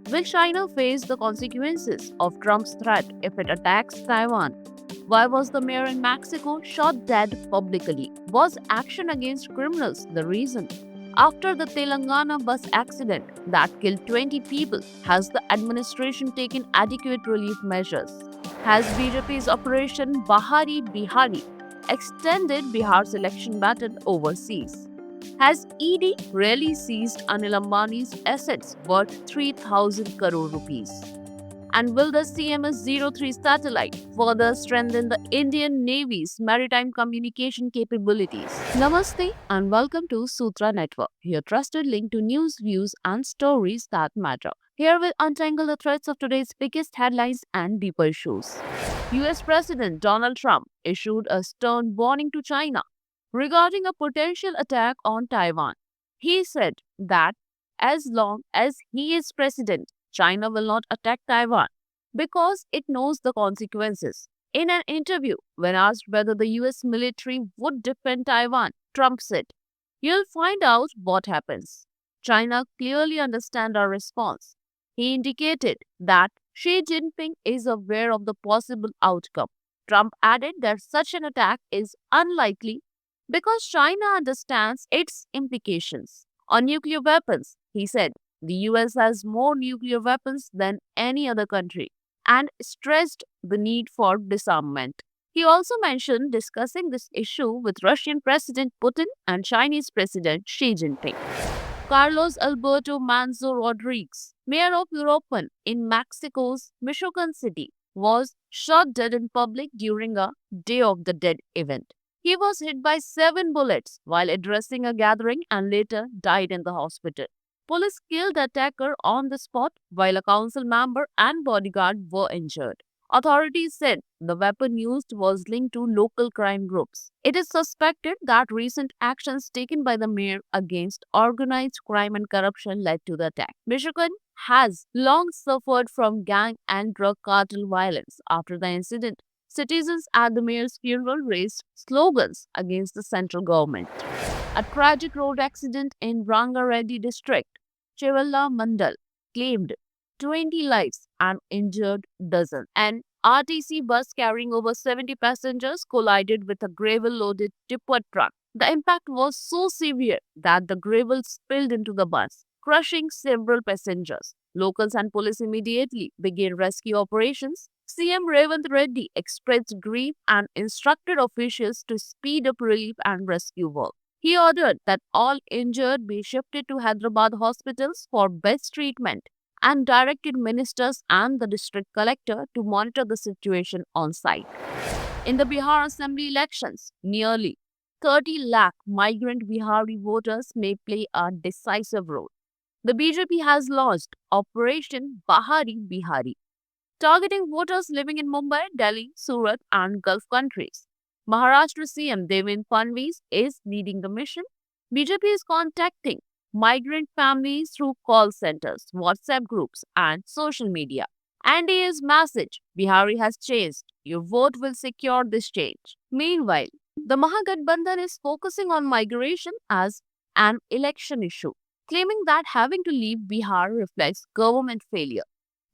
Will China face the consequences of Trump's threat if it attacks Taiwan? Why was the mayor in Mexico shot dead publicly? Was action against criminals the reason? After the Telangana bus accident that killed 20 people, has the administration taken adequate relief measures? Has BJP's Operation Bahari Bihari extended Bihar's election battle overseas? Has ED really seized Anil Ambani's assets worth 3,000 crore rupees? And will the CMS-03 satellite further strengthen the Indian Navy's maritime communication capabilities? Namaste and welcome to Sutra Network, your trusted link to news, views, and stories that matter. Here we'll untangle the threads of today's biggest headlines and deeper issues. US President Donald Trump issued a stern warning to China regarding a potential attack on Taiwan. He said that as long as he is president, China will not attack Taiwan because it knows the consequences. In an interview, when asked whether the US military would defend Taiwan, Trump said, "You'll find out what happens. China clearly understands our response." He indicated that Xi Jinping is aware of the possible outcome. Trump added that such an attack is unlikely because China understands its implications. On nuclear weapons, he said, the US has more nuclear weapons than any other country and stressed the need for disarmament. He also mentioned discussing this issue with Russian President Putin and Chinese President Xi Jinping. Carlos Alberto Manzo Rodriguez, mayor of Europan in Mexico's Michoacan city, was shot dead in public during a Day of the Dead event. He was hit by 7 bullets while addressing a gathering and later died in the hospital. Police killed the attacker on the spot while a council member and bodyguard were injured. Authorities said the weapon used was linked to local crime groups. It is suspected that recent actions taken by the mayor against organized crime and corruption led to the attack. Michigan has long suffered from gang and drug cartel violence after the incident. Citizens at the mayor's funeral raised slogans against the central government. A tragic road accident in Rangareddy district, Chevalla Mandal, claimed 20 lives and injured dozens. An RTC bus carrying over 70 passengers collided with a gravel-loaded tipper truck. The impact was so severe that the gravel spilled into the bus, crushing several passengers. Locals and police immediately began rescue operations. CM Revant Reddy expressed grief and instructed officials to speed up relief and rescue work. He ordered that all injured be shifted to Hyderabad hospitals for best treatment and directed ministers and the district collector to monitor the situation on site. In the Bihar Assembly elections, nearly 30 lakh migrant Bihari voters may play a decisive role. The BJP has launched Operation Bahari Bihari, targeting voters living in Mumbai, Delhi, Surat, and Gulf countries. Maharashtra CM Devendra Fadnavis is leading the mission. BJP is contacting migrant families through call centers, WhatsApp groups, and social media. NDA's message, Bihari has changed. Your vote will secure this change. Meanwhile, the Mahagathbandhan is focusing on migration as an election issue, claiming that having to leave Bihar reflects government failure.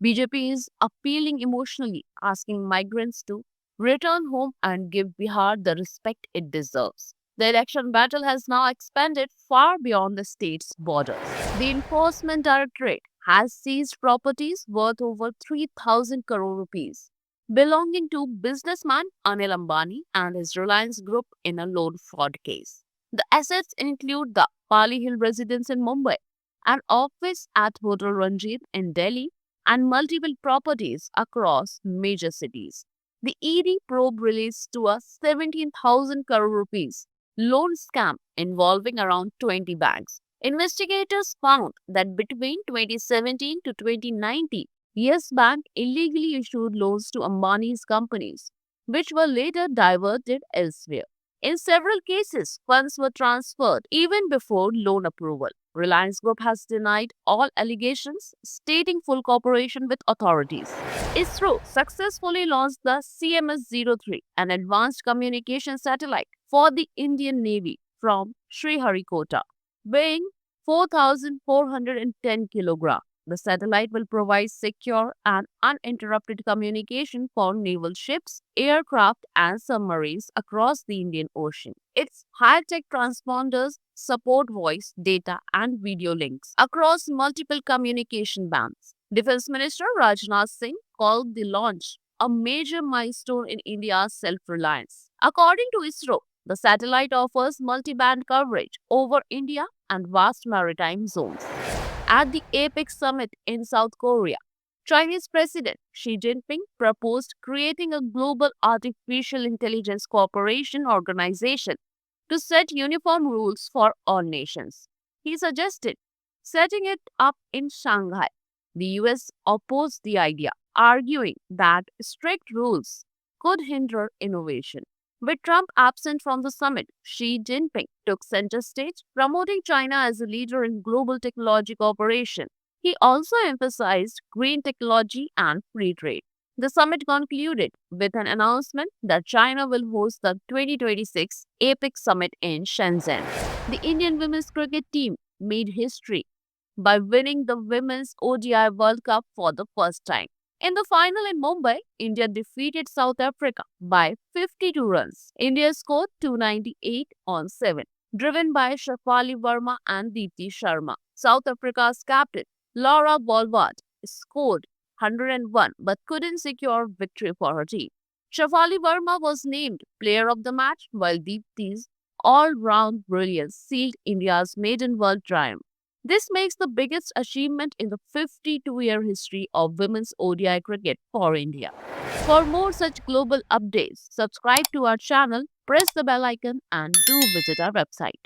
BJP is appealing emotionally, asking migrants to return home and give Bihar the respect it deserves. The election battle has now expanded far beyond the state's borders. The Enforcement Directorate has seized properties worth over 3,000 crore rupees belonging to businessman Anil Ambani and his Reliance Group in a loan fraud case. The assets include the Pali Hill residence in Mumbai, an office at Hotel Ranjit in Delhi, and multiple properties across major cities. The ED probe released to a 17,000 crore rupees loan scam involving around 20 banks. Investigators found that between 2017 to 2019, Yes Bank illegally issued loans to Ambani's companies, which were later diverted elsewhere. In several cases, funds were transferred even before loan approval. Reliance Group has denied all allegations, stating full cooperation with authorities. ISRO successfully launched the CMS-03, an advanced communication satellite for the Indian Navy from Sriharikota, weighing 4,410 kilograms. The satellite will provide secure and uninterrupted communication for naval ships, aircraft, and submarines across the Indian Ocean. Its high tech transponders support voice, data, and video links across multiple communication bands. Defense Minister Rajnath Singh called the launch a major milestone in India's self reliance. According to ISRO, the satellite offers multi-band coverage over India and vast maritime zones. At the APEC summit in South Korea, Chinese President Xi Jinping proposed creating a global artificial intelligence cooperation organization to set uniform rules for all nations. He suggested setting it up in Shanghai. The US opposed the idea, arguing that strict rules could hinder innovation. With Trump absent from the summit, Xi Jinping took center stage, promoting China as a leader in global technology cooperation. He also emphasized green technology and free trade. The summit concluded with an announcement that China will host the 2026 APEC summit in Shenzhen. The Indian women's cricket team made history by winning the Women's ODI World Cup for the first time. In the final in Mumbai, India defeated South Africa by 52 runs. India scored 298 on 7, driven by Shafali Verma and Deepti Sharma. South Africa's captain, Laura Bolward, scored 101 but couldn't secure victory for her team. Shafali Verma was named player of the match, while Deepti's all-round brilliance sealed India's maiden world triumph. This makes the biggest achievement in the 52-year history of women's ODI cricket for India. For more such global updates, subscribe to our channel, press the bell icon, and do visit our website.